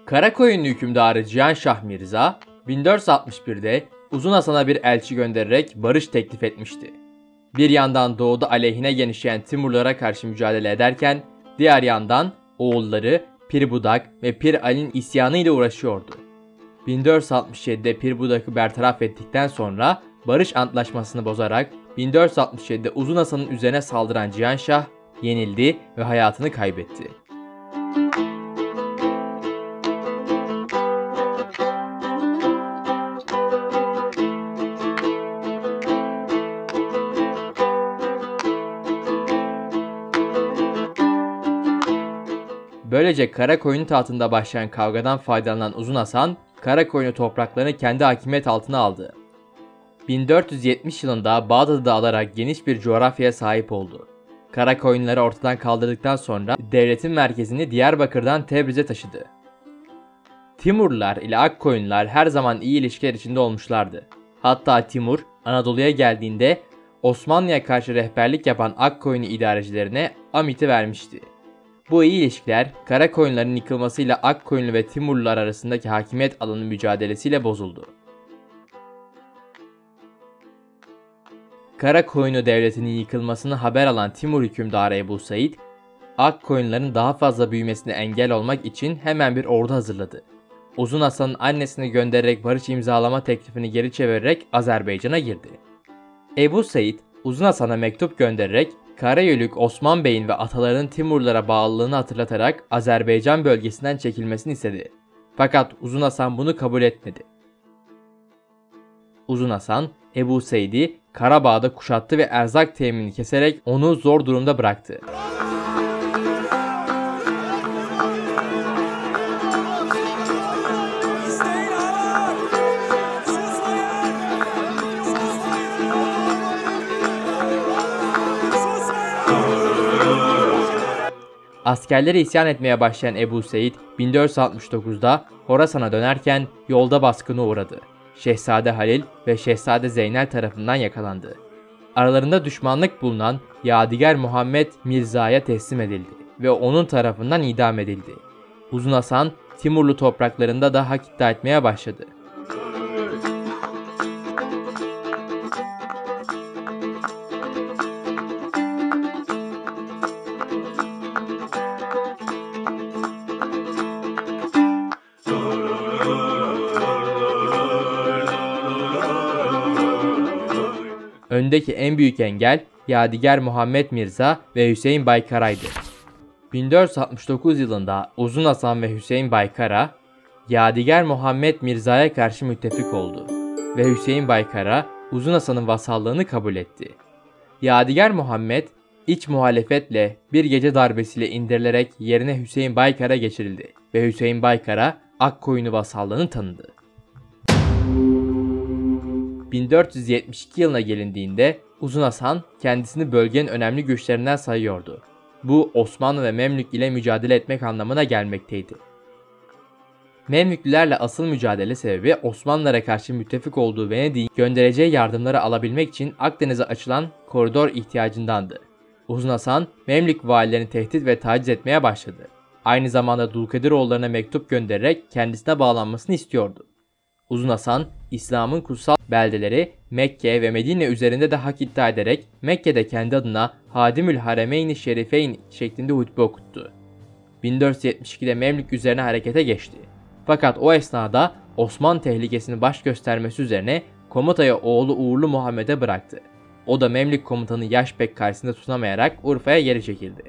Karakoyunlu hükümdarı Cihanşah Mirza, 1461'de Uzun Hasan'a bir elçi göndererek barış teklif etmişti. Bir yandan doğuda aleyhine genişleyen Timurlara karşı mücadele ederken, diğer yandan oğulları Pir Budak ve Pir Ali'nin isyanı ile uğraşıyordu. 1467'de Pir Budak'ı bertaraf ettikten sonra barış antlaşmasını bozarak 1467'de Uzun Hasan'ın üzerine saldıran Cihanşah yenildi ve hayatını kaybetti. Böylece Karakoyun tahtında başlayan kavgadan faydalanan Uzun Hasan, Karakoyunlu topraklarını kendi hakimiyet altına aldı. 1470 yılında Bağdat'ı da alarak geniş bir coğrafyaya sahip oldu. Karakoyunları ortadan kaldırdıktan sonra devletin merkezini Diyarbakır'dan Tebriz'e taşıdı. Timurlular ile Akkoyunlular her zaman iyi ilişkiler içinde olmuşlardı. Hatta Timur, Anadolu'ya geldiğinde Osmanlı'ya karşı rehberlik yapan Akkoyunlu idarecilerine Amit'i vermişti. Bu iyi ilişkiler Karakoyunların yıkılmasıyla Akkoyunlu ve Timurlular arasındaki hakimiyet alanı mücadelesiyle bozuldu. Karakoyunlu devletinin yıkılmasını haber alan Timur hükümdarı Ebu Said, Akkoyunluların daha fazla büyümesine engel olmak için hemen bir ordu hazırladı. Uzun Hasan'ın annesini göndererek barış imzalama teklifini geri çevirerek Azerbaycan'a girdi. Ebu Said, Uzun Hasan'a mektup göndererek Karayoluk Osman Bey'in ve atalarının Timurlara bağlılığını hatırlatarak Azerbaycan bölgesinden çekilmesini istedi. Fakat Uzun Hasan bunu kabul etmedi. Uzun Hasan, Ebu Said'i Karabağ'da kuşattı ve erzak teminini keserek onu zor durumda bıraktı. Askerleri isyan etmeye başlayan Ebu Said 1469'da Horasan'a dönerken yolda baskına uğradı. Şehzade Halil ve Şehzade Zeynel tarafından yakalandı. Aralarında düşmanlık bulunan Yadigar Muhammed Mirza'ya teslim edildi ve onun tarafından idam edildi. Uzun Hasan Timurlu topraklarında da hak iddia etmeye başladı. Öndeki en büyük engel Yadigar Muhammed Mirza ve Hüseyin Baykara'ydı. 1469 yılında Uzun Hasan ve Hüseyin Baykara, Yadigar Muhammed Mirza'ya karşı müttefik oldu ve Hüseyin Baykara Uzun Hasan'ın vasallığını kabul etti. Yadigar Muhammed iç muhalefetle bir gece darbesiyle indirilerek yerine Hüseyin Baykara geçirildi ve Hüseyin Baykara Akkoyunlu vasallığını tanıdı. 1472 yılına gelindiğinde Uzun Hasan kendisini bölgenin önemli güçlerinden sayıyordu. Bu Osmanlı ve Memlük ile mücadele etmek anlamına gelmekteydi. Memlüklülerle asıl mücadele sebebi Osmanlılara karşı müttefik olduğu Venedik'in göndereceği yardımları alabilmek için Akdeniz'e açılan koridor ihtiyacındandı. Uzun Hasan Memlük valilerini tehdit ve taciz etmeye başladı. Aynı zamanda Dulkadiroğullarına mektup göndererek kendisine bağlanmasını istiyordu. Uzun Hasan, İslam'ın kutsal beldeleri Mekke ve Medine üzerinde de hak iddia ederek Mekke'de kendi adına Hadimül Haremeyn-i Şerifeyn şeklinde hutbe okuttu. 1472'de Memlük üzerine harekete geçti. Fakat o esnada Osmanlı tehlikesini baş göstermesi üzerine komutayı oğlu Uğurlu Muhammed'e bıraktı. O da Memlük komutanı Yaşbek karşısında tutunamayarak Urfa'ya geri çekildi.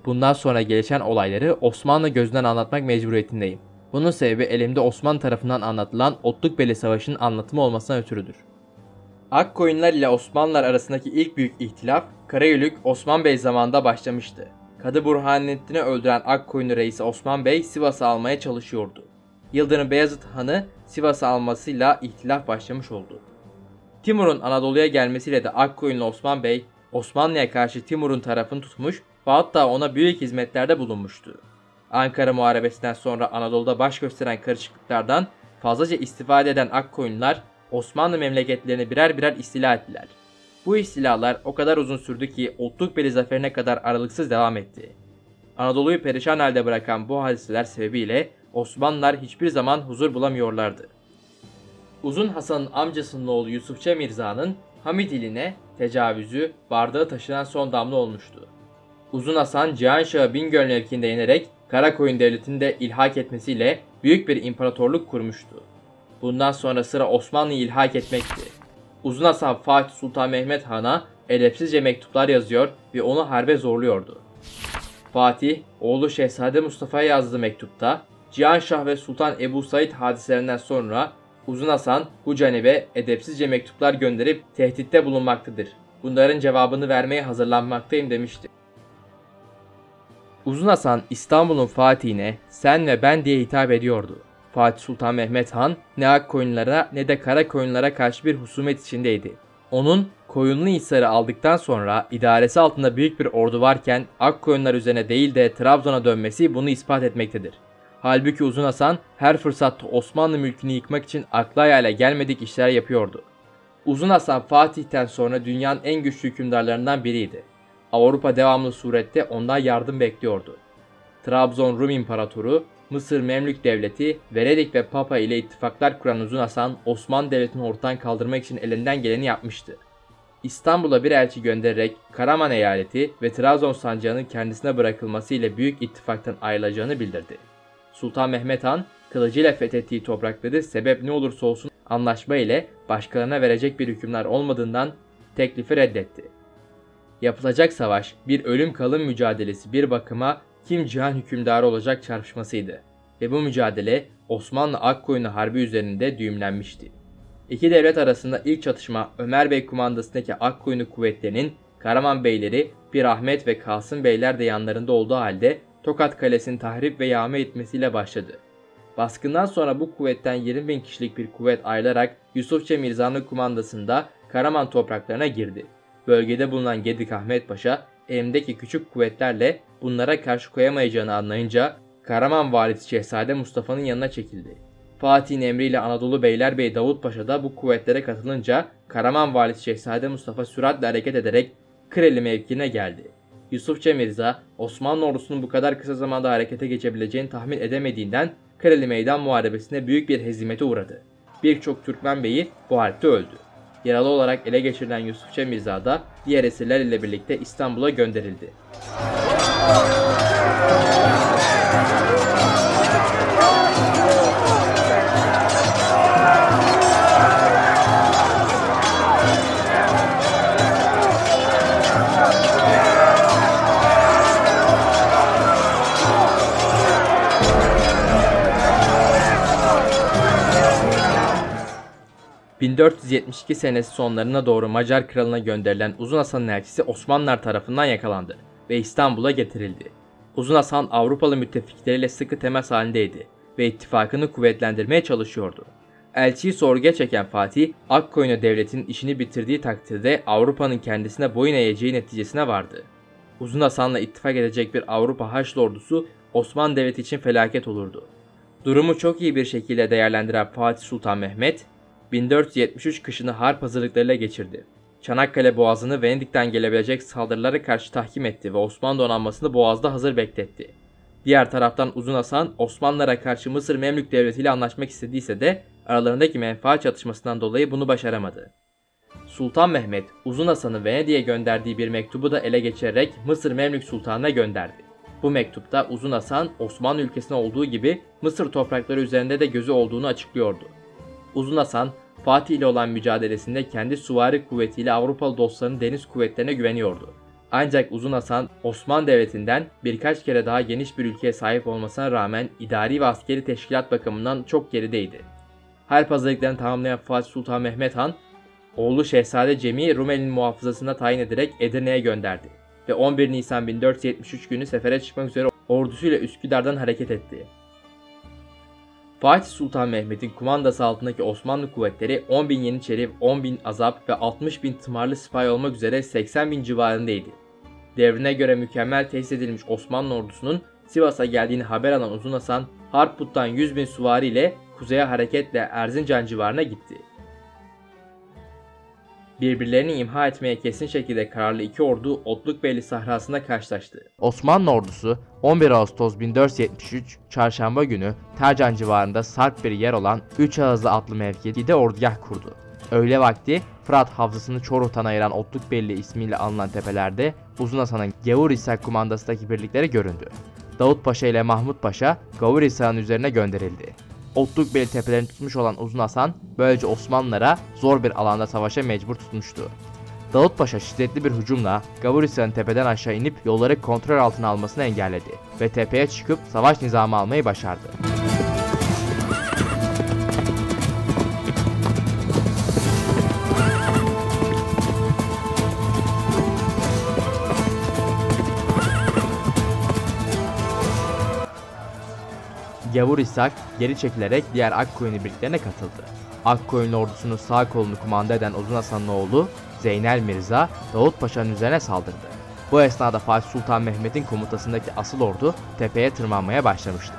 Bundan sonra gelişen olayları Osmanlı gözünden anlatmak mecburiyetindeyim. Bunun sebebi elimde Osmanlı tarafından anlatılan Otlukbeli Savaşı'nın anlatımı olmasına ötürüdür. Akkoyunlar ile Osmanlılar arasındaki ilk büyük ihtilaf Karayoluk Osman Bey zamanında başlamıştı. Kadı Burhanettin'i öldüren Akkoyunlu reisi Osman Bey Sivas'ı almaya çalışıyordu. Yıldırım Beyazıt Han'ı Sivas'ı almasıyla ihtilaf başlamış oldu. Timur'un Anadolu'ya gelmesiyle de Akkoyunlu Osman Bey Osmanlı'ya karşı Timur'un tarafını tutmuş ve hatta ona büyük hizmetlerde bulunmuştu. Ankara Muharebesi'nden sonra Anadolu'da baş gösteren karışıklıklardan fazlaca istifade eden Akkoyunlular Osmanlı memleketlerini birer birer istila ettiler. Bu istilalar o kadar uzun sürdü ki Otlukbeli zaferine kadar aralıksız devam etti. Anadolu'yu perişan halde bırakan bu hadiseler sebebiyle Osmanlılar hiçbir zaman huzur bulamıyorlardı. Uzun Hasan'ın amcasının oğlu Yusufça Mirza'nın Hamid iline tecavüzü bardağı taşıran son damla olmuştu. Uzun Hasan, Cihanşah'ı Bingöl mevkiinde yenerek Karakoyun Devleti'ni de ilhak etmesiyle büyük bir imparatorluk kurmuştu. Bundan sonra sıra Osmanlı'yı ilhak etmekti. Uzun Hasan, Fatih Sultan Mehmet Han'a edepsizce mektuplar yazıyor ve onu harbe zorluyordu. Fatih, oğlu Şehzade Mustafa'ya yazdığı mektupta, Cihanşah ve Sultan Ebu Said hadiselerinden sonra Uzun Hasan bu canibe edepsizce mektuplar gönderip tehditte bulunmaktadır. Bunların cevabını vermeye hazırlanmaktayım demişti. Uzun Hasan İstanbul'un fatihine sen ve ben diye hitap ediyordu. Fatih Sultan Mehmet Han ne Akkoyunlulara ne de Karakoyunlulara karşı bir husumet içindeydi. Onun Koyunluhisar'ı aldıktan sonra idaresi altında büyük bir ordu varken Akkoyunlar üzerine değil de Trabzon'a dönmesi bunu ispat etmektedir. Halbuki Uzun Hasan her fırsatta Osmanlı mülkünü yıkmak için akla hayale gelmedik işler yapıyordu. Uzun Hasan Fatih'ten sonra dünyanın en güçlü hükümdarlarından biriydi. Avrupa devamlı surette ondan yardım bekliyordu. Trabzon Rum İmparatoru, Mısır Memlük Devleti, Venedik ve Papa ile ittifaklar kuran Uzun Hasan, Osmanlı Devleti'ni ortadan kaldırmak için elinden geleni yapmıştı. İstanbul'a bir elçi göndererek Karaman eyaleti ve Trabzon sancağının kendisine bırakılması ile büyük ittifaktan ayrılacağını bildirdi. Sultan Mehmet Han, kılıcıyla fethettiği toprakları sebep ne olursa olsun anlaşma ile başkalarına verecek bir hükümdar olmadığından teklifi reddetti. Yapılacak savaş bir ölüm kalım mücadelesi, bir bakıma kim cihan hükümdarı olacak çarpışmasıydı ve bu mücadele Osmanlı Akkoyunlu Harbi üzerinde düğümlenmişti. İki devlet arasında ilk çatışma Ömer Bey kumandasındaki Akkoyunlu kuvvetlerinin Karaman Beyleri Bir Ahmet ve Kasım Beyler de yanlarında olduğu halde Tokat Kalesi'ni tahrip ve yağma etmesiyle başladı. Baskından sonra bu kuvvetten 20.000 kişilik bir kuvvet ayrılarak Yusufça Mirza'nın kumandasında Karaman topraklarına girdi. Bölgede bulunan Gedik Ahmet Paşa elindeki küçük kuvvetlerle bunlara karşı koyamayacağını anlayınca Karaman valisi Şehzade Mustafa'nın yanına çekildi. Fatih'in emriyle Anadolu Beylerbeyi Davut Paşa da bu kuvvetlere katılınca Karaman valisi Şehzade Mustafa süratle hareket ederek Kıreli mevkine geldi. Yusufça Mirza, Osmanlı ordusunun bu kadar kısa zamanda harekete geçebileceğini tahmin edemediğinden Kıreli Meydan Muharebesi'nde büyük bir hezimete uğradı. Birçok Türkmen beyi bu harpte öldü. Yaralı olarak ele geçirilen Yusufça Mirza da diğer esirler ile birlikte İstanbul'a gönderildi. 1472 senesi sonlarına doğru Macar kralına gönderilen Uzun Hasan'ın elçisi Osmanlılar tarafından yakalandı ve İstanbul'a getirildi. Uzun Hasan Avrupalı müttefikleriyle sıkı temas halindeydi ve ittifakını kuvvetlendirmeye çalışıyordu. Elçiyi sorguya çeken Fatih, Akkoyunlu devletinin işini bitirdiği takdirde Avrupa'nın kendisine boyun eğeceği neticesine vardı. Uzun Hasan'la ittifak edecek bir Avrupa Haçlı ordusu Osmanlı Devleti için felaket olurdu. Durumu çok iyi bir şekilde değerlendiren Fatih Sultan Mehmet, 1473 kışını harp hazırlıklarıyla geçirdi. Çanakkale Boğazı'nı Venedik'ten gelebilecek saldırılara karşı tahkim etti ve Osmanlı donanmasını Boğaz'da hazır bekletti. Diğer taraftan Uzun Hasan, Osmanlılara karşı Mısır Memlük Devleti ile anlaşmak istediyse de aralarındaki menfaat çatışmasından dolayı bunu başaramadı. Sultan Mehmet, Uzun Hasan'ı Venedik'e gönderdiği bir mektubu da ele geçirerek Mısır Memlük Sultanı'na gönderdi. Bu mektupta Uzun Hasan, Osmanlı ülkesinde olduğu gibi Mısır toprakları üzerinde de gözü olduğunu açıklıyordu. Uzun Hasan, Fatih ile olan mücadelesinde kendi süvari kuvvetiyle Avrupalı dostlarının deniz kuvvetlerine güveniyordu. Ancak Uzun Hasan, Osmanlı Devleti'nden birkaç kere daha geniş bir ülkeye sahip olmasına rağmen idari ve askeri teşkilat bakımından çok gerideydi. Harp hazırlıklarını tamamlayan Fatih Sultan Mehmet Han, oğlu Şehzade Cem'i Rumeli'nin muhafızasına tayin ederek Edirne'ye gönderdi ve 11 Nisan 1473 günü sefere çıkmak üzere ordusuyla Üsküdar'dan hareket etti. Fatih Sultan Mehmet'in kumandası altındaki Osmanlı kuvvetleri 10.000 Yeniçeri, 10.000 Azap ve 60.000 tımarlı sipahi olmak üzere 80.000 civarındaydı. Devrine göre mükemmel tesis edilmiş Osmanlı ordusunun Sivas'a geldiğini haber alan Uzun Hasan, Harput'tan 100.000 süvari ile kuzeye hareketle Erzincan civarına gitti. Birbirlerini imha etmeye kesin şekilde kararlı iki ordu Otlukbeyli sahrasında karşılaştı. Osmanlı ordusu 11 Ağustos 1473 Çarşamba günü Tercan civarında sarp bir yer olan Üç Ağızlı adlı mevkide ordugah kurdu. Öğle vakti Fırat Havzası'nı Çoruh'tan ayıran Otlukbeyli ismiyle anılan tepelerde Uzun Hasan'ın Gavur-İshak kumandasındaki birlikleri göründü. Davut Paşa ile Mahmut Paşa Gavur-İshak'ın üzerine gönderildi. Otlukbeyli tepelerini tutmuş olan Uzun Hasan böylece Osmanlılara zor bir alanda savaşa mecbur tutmuştu. Davut Paşa şiddetli bir hücumla Gavur-İshak'ın tepeden aşağı inip yolları kontrol altına almasını engelledi ve tepeye çıkıp savaş nizamı almayı başardı. Gavur-İshak geri çekilerek diğer Akkoyunlu birliklerine katıldı. Akkoyunlu ordusunun sağ kolunu kumanda eden Uzun Hasan'ın oğlu Zeynel Mirza Davut Paşa'nın üzerine saldırdı. Bu esnada Fatih Sultan Mehmet'in komutasındaki asıl ordu tepeye tırmanmaya başlamıştı.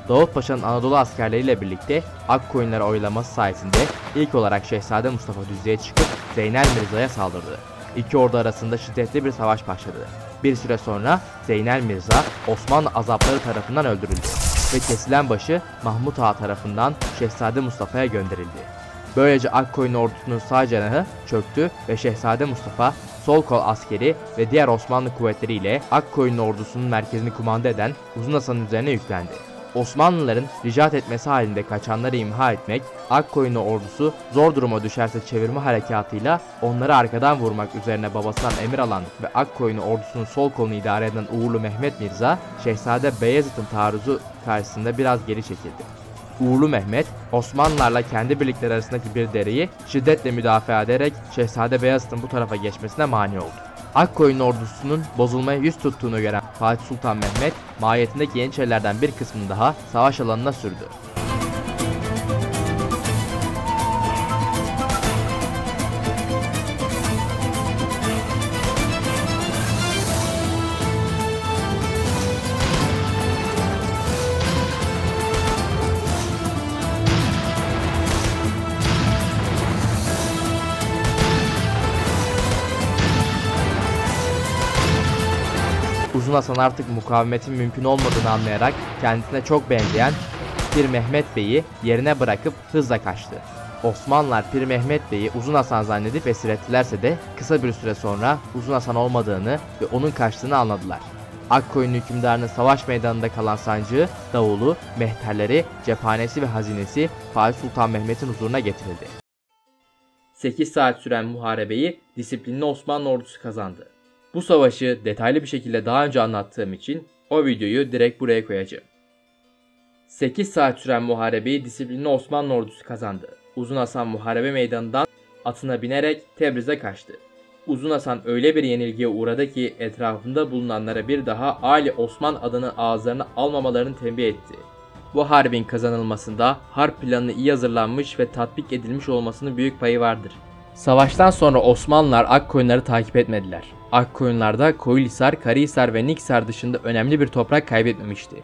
Davut Paşa'nın Anadolu askerleriyle birlikte Akkoyunları oylaması sayesinde ilk olarak Şehzade Mustafa Düzce'ye çıkıp Zeynel Mirza'ya saldırdı. İki ordu arasında şiddetli bir savaş başladı. Bir süre sonra Zeynel Mirza Osmanlı azapları tarafından öldürüldü ve kesilen başı Mahmut Ağa tarafından Şehzade Mustafa'ya gönderildi. Böylece Akkoyunlu ordusunun sağ cenahı çöktü ve Şehzade Mustafa sol kol askeri ve diğer Osmanlı kuvvetleriyle Akkoyunlu ordusunun merkezini kumanda eden Uzun Hasan'ın üzerine yüklendi. Osmanlıların ricat etmesi halinde kaçanları imha etmek, Akkoyunlu ordusu zor duruma düşerse çevirme harekatıyla onları arkadan vurmak üzerine babasından emir alan ve Akkoyunlu ordusunun sol kolunu idare eden Uğurlu Mehmet Mirza, Şehzade Beyazıt'ın taarruzu karşısında biraz geri çekildi. Uğurlu Mehmet, Osmanlılarla kendi birlikleri arasındaki bir dereyi şiddetle müdafaa ederek Şehzade Beyazıt'ın bu tarafa geçmesine mani oldu. Akkoyunlu ordusunun bozulmaya yüz tuttuğunu gören Fatih Sultan Mehmet, mahiyetindeki Yeniçerilerden bir kısmını daha savaş alanına sürdü. Uzun Hasan artık mukavemetin mümkün olmadığını anlayarak kendisine çok benzeyen Pir Mehmet Bey'i yerine bırakıp hızla kaçtı. Osmanlılar Pir Mehmet Bey'i Uzun Hasan zannedip esir ettilerse de kısa bir süre sonra Uzun Hasan olmadığını ve onun kaçtığını anladılar. Akkoyunlu hükümdarının savaş meydanında kalan sancağı, davulu, mehterleri, cephanesi ve hazinesi Fatih Sultan Mehmet'in huzuruna getirildi. 8 saat süren muharebeyi disiplinli Osmanlı ordusu kazandı. Bu savaşı detaylı bir şekilde daha önce anlattığım için o videoyu direkt buraya koyacağım. 8 saat süren muharebeyi disiplinli Osmanlı ordusu kazandı. Uzun Hasan muharebe meydanından atına binerek Tebriz'e kaçtı. Uzun Hasan öyle bir yenilgiye uğradı ki etrafında bulunanlara bir daha Ali Osman adını ağızlarına almamalarını tembih etti. Bu harbin kazanılmasında harp planı iyi hazırlanmış ve tatbik edilmiş olmasının büyük payı vardır. Savaştan sonra Osmanlılar Akkoyunları takip etmediler. Akkoyunlar da Koyulhisar, Karahisar ve Niksar dışında önemli bir toprak kaybetmemişti.